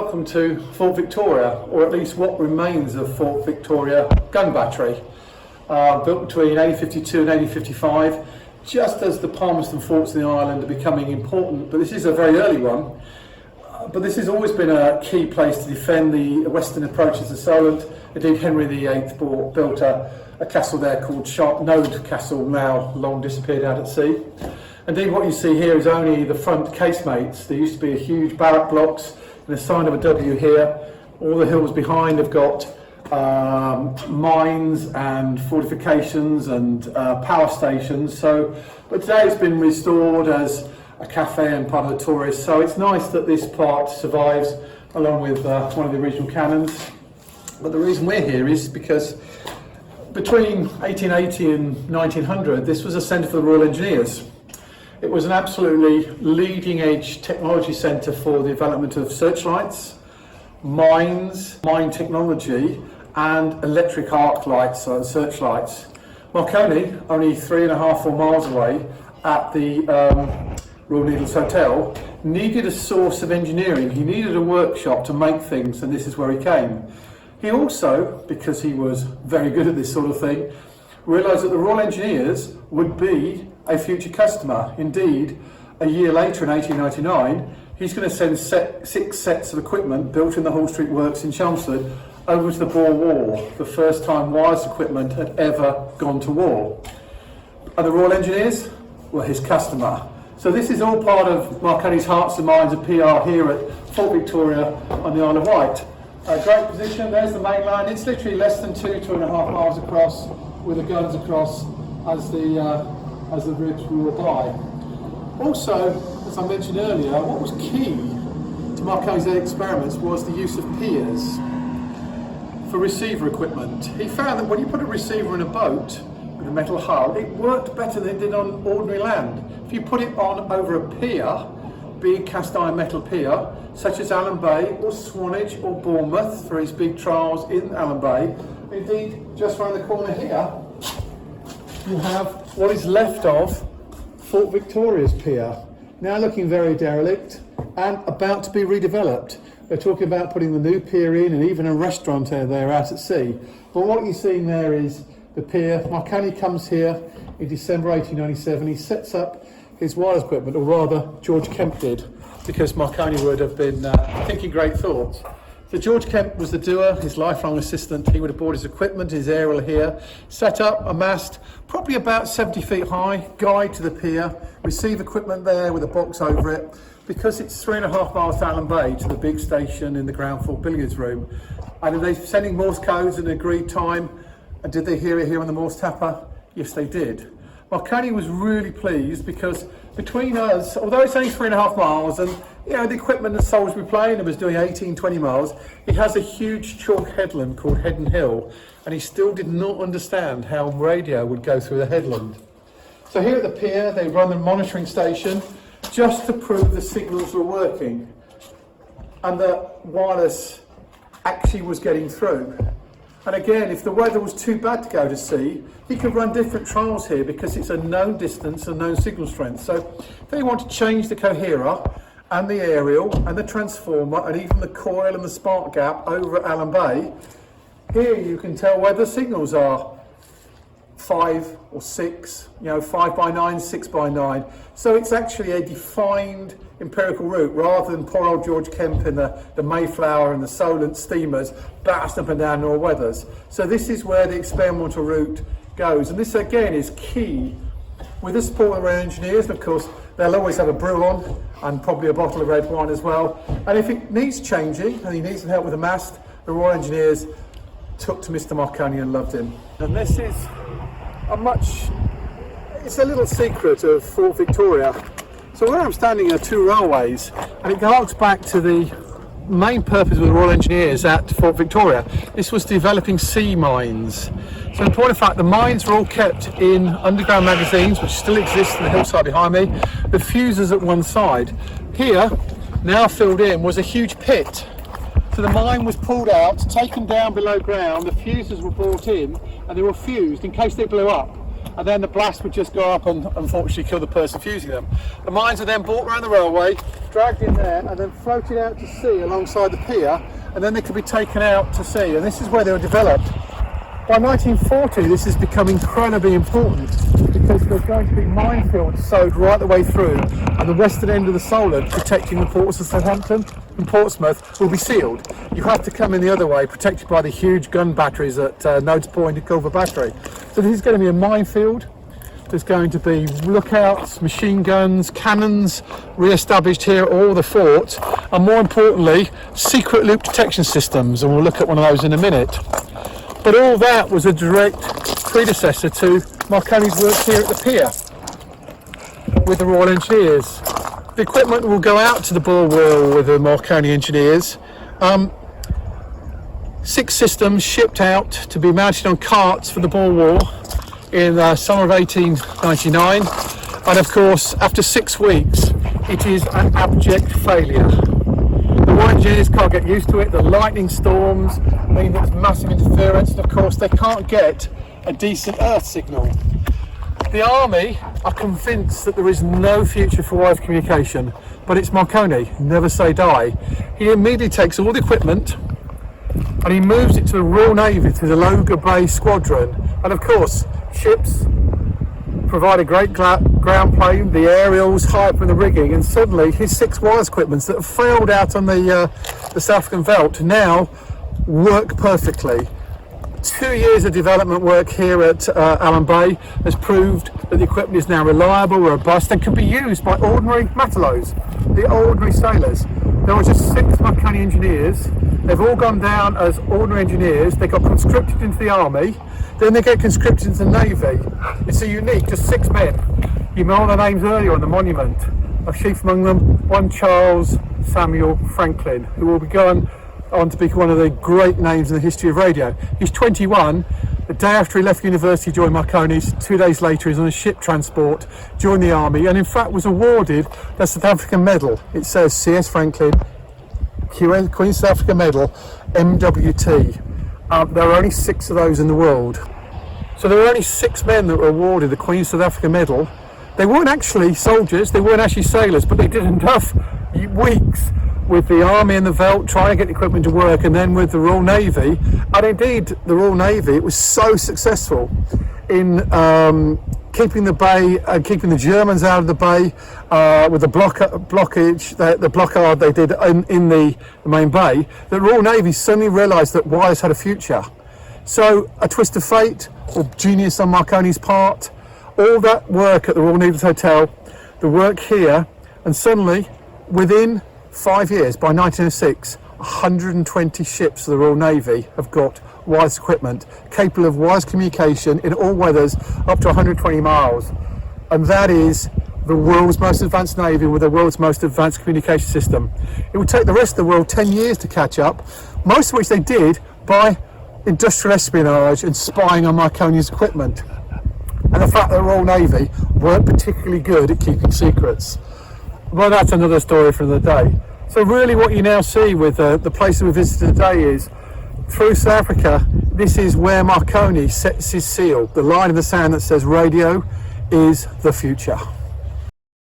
welcome to Fort Victoria, or at least what remains of Fort Victoria gun battery, built between 1852 and 1855, just as the Palmerston forts in the island are becoming important. But this is a very early one. But this has always been a key place to defend the western approaches to Solent. Indeed, Henry VIII built a castle there called Sharp Node Castle, now long disappeared out at sea. Indeed, what you see here is only the front casemates. There used to be a huge barrack blocks and a sign of a W here. All the hills behind have got mines and fortifications and power stations. But today it's been restored as a cafe and part of the tourists. So it's nice that this part survives along with one of the original cannons. But the reason we're here is because between 1880 and 1900, this was a centre for the Royal Engineers. It was an absolutely leading edge technology centre for the development of searchlights, mines, mine technology, and electric arc lights, so searchlights. Marconi, only 3.5 or 4 miles away at the Royal Needles Hotel, needed a source of engineering. He needed a workshop to make things, and this is where he came. He also, because he was very good at this sort of thing, realised that the Royal Engineers would be a future customer. Indeed, a year later in 1899, he's going to send 6 sets of equipment built in the Hall Street Works in Chelmsford over to the Boer War, the first time wireless equipment had ever gone to war. And the Royal Engineers were his customer. So this is all part of Marconi's hearts and minds of PR here at Fort Victoria on the Isle of Wight. A great position, there's the main line. It's literally less than 2.5 miles across with the guns across as the bridge will die. Also, as I mentioned earlier, what was key to Marconi's experiments was the use of piers for receiver equipment. He found that when you put a receiver in a boat with a metal hull, it worked better than it did on ordinary land. If you put it on over a pier, be it cast iron metal pier, such as Allen Bay or Swanage or Bournemouth for his big trials in Allen Bay, indeed just around the corner here, you have what is left of Fort Victoria's pier, now looking very derelict and about to be redeveloped. They're talking about putting the new pier in and even a restaurant there out at sea. But what you're seeing there is the pier. Marconi comes here in December 1897. He sets up his wireless equipment, or rather George Kemp did, because Marconi would have been thinking great thoughts. So George Kemp was the doer, his lifelong assistant. He would have bought his equipment, his aerial here, set up a mast, probably about 70 feet high, guide to the pier, receive equipment there with a box over it, because it's 3.5 miles to Allen Bay to the big station in the ground floor billiards room. And are they sending Morse codes at an agreed time? And did they hear it here on the Morse tapper? Yes, they did. Marconi was really pleased because between us, although it's only 3.5 miles, and you know the equipment that Salisbury Plain was doing 18-20 miles, it has a huge chalk headland called Headon Hill, and he still did not understand how radio would go through the headland. So here at the pier, they run the monitoring station just to prove the signals were working and that wireless actually was getting through. And again, if the weather was too bad to go to sea, he could run different trials here because it's a known distance and known signal strength. So if they want to change the coherer and the aerial and the transformer and even the coil and the spark gap over at Allen Bay, here you can tell where the signals are 5 or 6, 5 by 9, 6 by 9. So it's actually a defined empirical route rather than poor old George Kemp in the Mayflower and the Solent steamers blasting up and down Norweathers. So this is where the experimental route goes, and this again is key with the support of our engineers. And of course they'll always have a brew on and probably a bottle of red wine as well, and if it needs changing and he needs some help with the mast, the Royal Engineers took to Mr. Marconi and loved him. And this is it's a little secret of Fort Victoria. So where I'm standing are 2 railways, and it harks back to the main purpose of the Royal Engineers at Fort Victoria. This was developing sea mines. So in point of fact, the mines were all kept in underground magazines, which still exist in the hillside behind me, with fuses at one side. Here, now filled in, was a huge pit. So the mine was pulled out, taken down below ground, the fuses were brought in, and they were fused in case they blew up. and then the blast would just go up and unfortunately kill the person fusing them. The mines are then brought around the railway, dragged in there, and then floated out to sea alongside the pier, and then they could be taken out to sea, and this is where they were developed. By 1940, this has become incredibly important because there's going to be minefields sowed right the way through, and the western end of the Solent, protecting the ports of Southampton and Portsmouth, will be sealed. You have to come in the other way, protected by the huge gun batteries at Nodes Point and Culver Battery. So this is going to be a minefield. There's going to be lookouts, machine guns, cannons re-established here at all the forts, and more importantly, secret loop detection systems, and we'll look at one of those in a minute. But all that was a direct predecessor to Marconi's work here at the pier with the Royal Engineers. The equipment will go out to the Bore Wheel with the Marconi engineers. 6 systems shipped out to be mounted on carts for the Bore Wheel in the summer of 1899, and of course after 6 weeks it is an abject failure. The Royal Engineers can't get used to it. The lightning storms mean there's massive interference, and of course they can't get a decent earth signal. The army are convinced that there is no future for wireless communication, but it's Marconi, never say die. He immediately takes all the equipment and he moves it to the Royal Navy, to the Loga Bay Squadron, and of course ships provide a great ground plane, the aerials, high up in the rigging, and suddenly his 6 wireless equipments that have failed out on the South African veldt now work perfectly. 2 years of development work here at Allen Bay has proved that the equipment is now reliable, robust, and can be used by ordinary matelots, the ordinary sailors. There were just 6 Marconi engineers. They've all gone down as ordinary engineers. They got conscripted into the army, then they get conscripted into the navy. It's a unique, just 6 men. You know all their names earlier on the monument. I've chief among them one Charles Samuel Franklin, who will be going on to be one of the great names in the history of radio. He's 21. The day after he left university, joined Marconi's. 2 days later, he's on a ship transport, joined the army, and in fact was awarded the South African Medal. It says C.S. Franklin, Queen South Africa Medal, MWT. There are only 6 of those in the world. So there were only 6 men that were awarded the Queen South Africa Medal. They weren't actually soldiers, they weren't actually sailors, but they did enough weeks with the army and the veldt trying to get the equipment to work, and then with the Royal Navy. And indeed, the Royal Navy, it was so successful in keeping the bay and keeping the Germans out of the bay with the blockage, the blockade they did in the main bay, the Royal Navy suddenly realised that wires had a future. So a twist of fate, or genius on Marconi's part, all that work at the Royal Navy's Hotel, the work here, and suddenly within 5 years, by 1906, 120 ships of the Royal Navy have got wireless equipment capable of wireless communication in all weathers up to 120 miles. And that is the world's most advanced navy with the world's most advanced communication system. It would take the rest of the world 10 years to catch up, most of which they did by industrial espionage and spying on Marconi's equipment. And the fact that the Royal Navy weren't particularly good at keeping secrets. Well, that's another story for the day. So really what you now see with the place that we visited today is, through South Africa, this is where Marconi sets his seal, the line in the sand that says radio is the future.